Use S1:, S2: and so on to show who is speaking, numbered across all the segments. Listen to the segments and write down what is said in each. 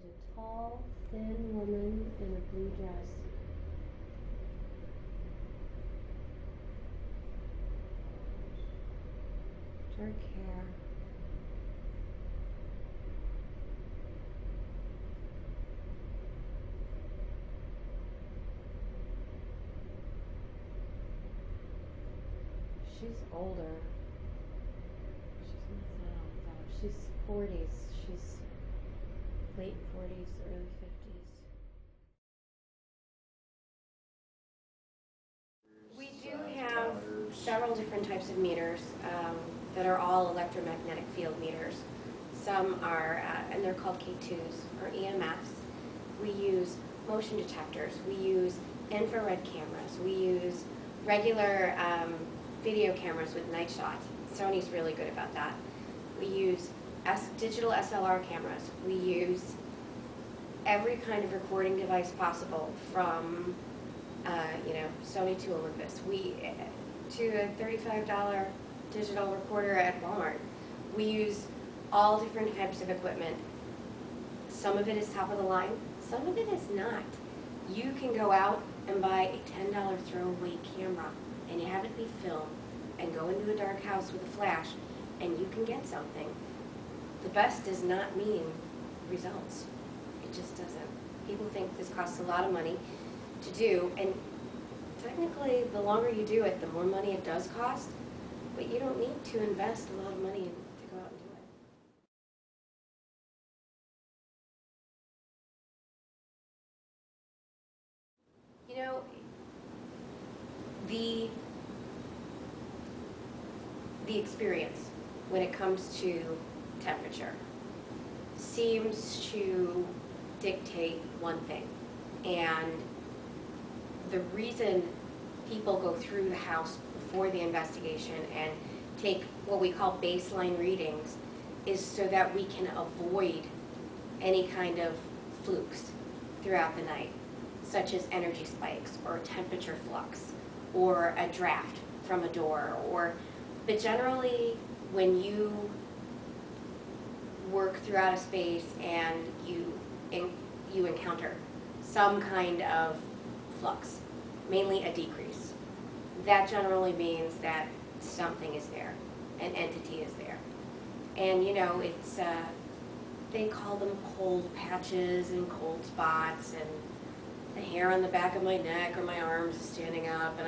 S1: There's a tall, thin woman in a blue dress. Dark hair. She's older. She's not old though. She's 40s. She's late 40s, early 50s. We do have several different types of meters that are all electromagnetic field meters. Some are, and they're called K2s or EMFs. We use motion detectors. We use infrared cameras. We use regular video cameras with night shots. Sony's really good about that. We use digital SLR cameras. We use every kind of recording device possible, from Sony to Olympus. To a $35 digital recorder at Walmart. We use all different types of equipment. Some of it is top of the line, some of it is not. You can go out and buy a $10 throwaway camera and have it be filmed and go into a dark house with a flash and you can get something. The best does not mean results. It just doesn't. People think this costs a lot of money to do, and technically the longer you do it, the more money it does cost, but you don't need to invest a lot of money to go out and do it. You know, the experience when it comes to temperature seems to dictate one thing, and the reason people go through the house before the investigation and take what we call baseline readings is so that we can avoid any kind of flukes throughout the night, such as energy spikes or temperature flux or a draft from a door, but generally when you work throughout a space and you encounter some kind of flux, mainly a decrease, that generally means that something is there, an entity is there. And it's they call them cold patches and cold spots, and the hair on the back of my neck or my arms is standing up, and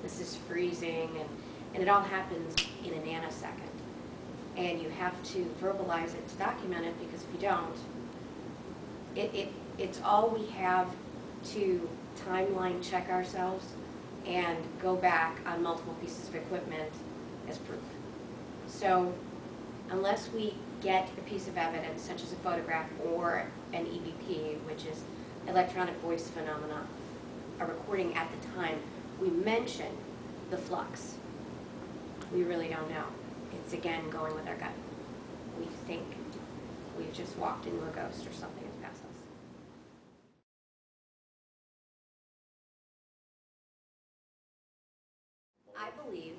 S1: this is freezing, and it all happens in a nanosecond. And you have to verbalize it to document it, because if you don't, it's all we have to timeline check ourselves and go back on multiple pieces of equipment as proof. So unless we get a piece of evidence, such as a photograph or an EVP, which is electronic voice phenomena, a recording at the time we mention the flux, we really don't know. It's again going with our gut. We think we've just walked into a ghost or something has passed us. I believe,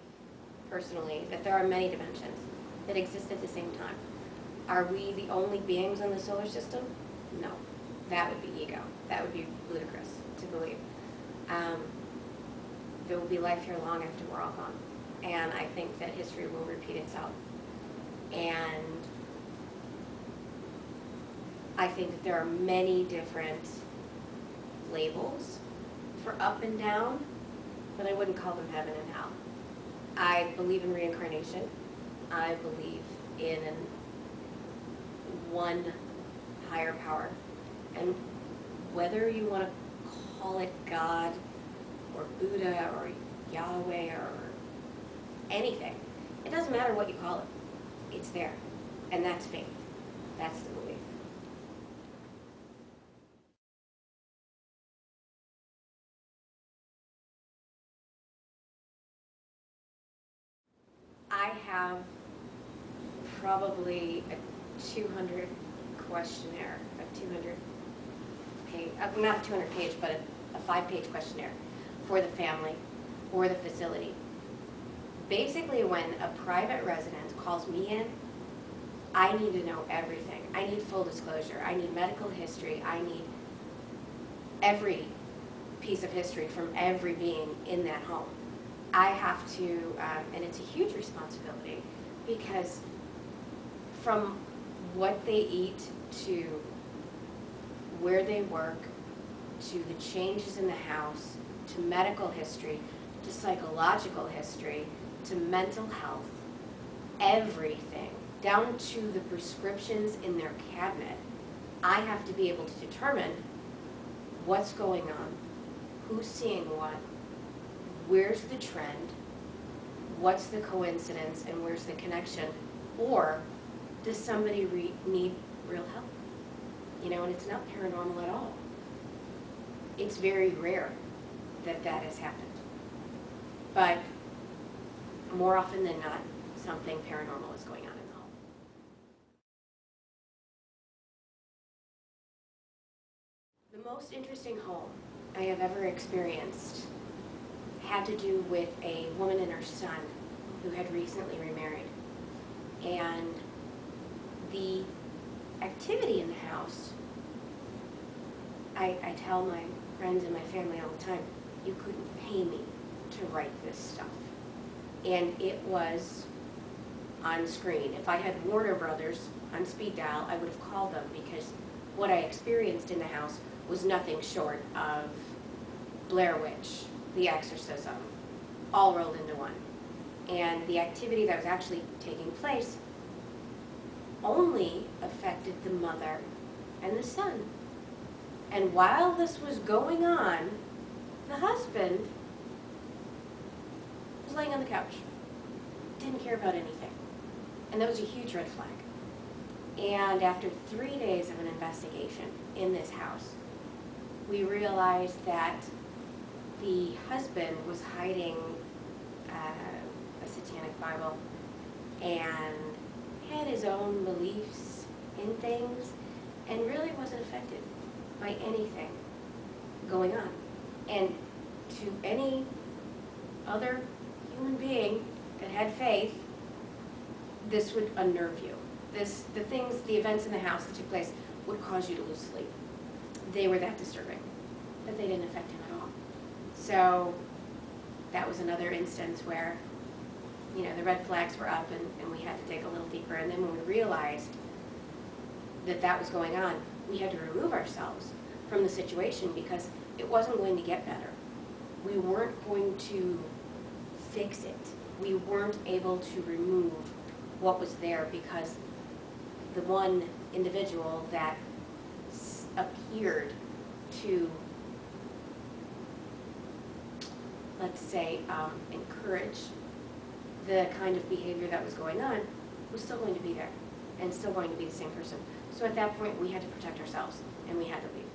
S1: personally, that there are many dimensions that exist at the same time. Are we the only beings in the solar system? No. That would be ego. That would be ludicrous to believe. There will be life here long after we're all gone. And I think that history will repeat itself. And I think that there are many different labels for up and down, but I wouldn't call them heaven and hell. I believe in reincarnation. I believe in one higher power. And whether you want to call it God or Buddha or Yahweh or anything, it doesn't matter what you call it. It's there. And that's faith. That's the belief. I have probably a 200 questionnaire, a 200 page, not a 200 page, but a 5-page questionnaire for the family or the facility. Basically, when a private resident calls me in, I need to know everything. I need full disclosure. I need medical history. I need every piece of history from every being in that home. I have to, and it's a huge responsibility, because from what they eat to where they work, to the changes in the house, to medical history, to psychological history, to mental health, everything, down to the prescriptions in their cabinet, I have to be able to determine what's going on, who's seeing what, where's the trend, what's the coincidence, and where's the connection, or does somebody need real help? You know, and it's not paranormal at all. It's very rare that that has happened. But more often than not, something paranormal is going on in the home. The most interesting home I have ever experienced had to do with a woman and her son who had recently remarried. And the activity in the house, I tell my friends and my family all the time, you couldn't pay me to write this stuff. And it was on screen. If I had Warner Brothers on speed dial, I would have called them, because what I experienced in the house was nothing short of Blair Witch, The Exorcism, all rolled into one. And the activity that was actually taking place only affected the mother and the son. And while this was going on, the husband was laying on the couch, didn't care about anything. And that was a huge red flag. And after 3 days of an investigation in this house, we realized that the husband was hiding a satanic Bible and had his own beliefs in things, and really wasn't affected by anything going on. And to any other human being that had faith, this would unnerve you. The events in the house that took place would cause you to lose sleep. They were that disturbing, but they didn't affect him at all. So that was another instance where, you know, the red flags were up, and we had to dig a little deeper. And then when we realized that that was going on, we had to remove ourselves from the situation, because it wasn't going to get better. We weren't going to fix it. We weren't able to remove what was there, because the one individual that appeared to, let's say, encourage the kind of behavior that was going on was still going to be there and still going to be the same person. So at that point, we had to protect ourselves, and we had to leave.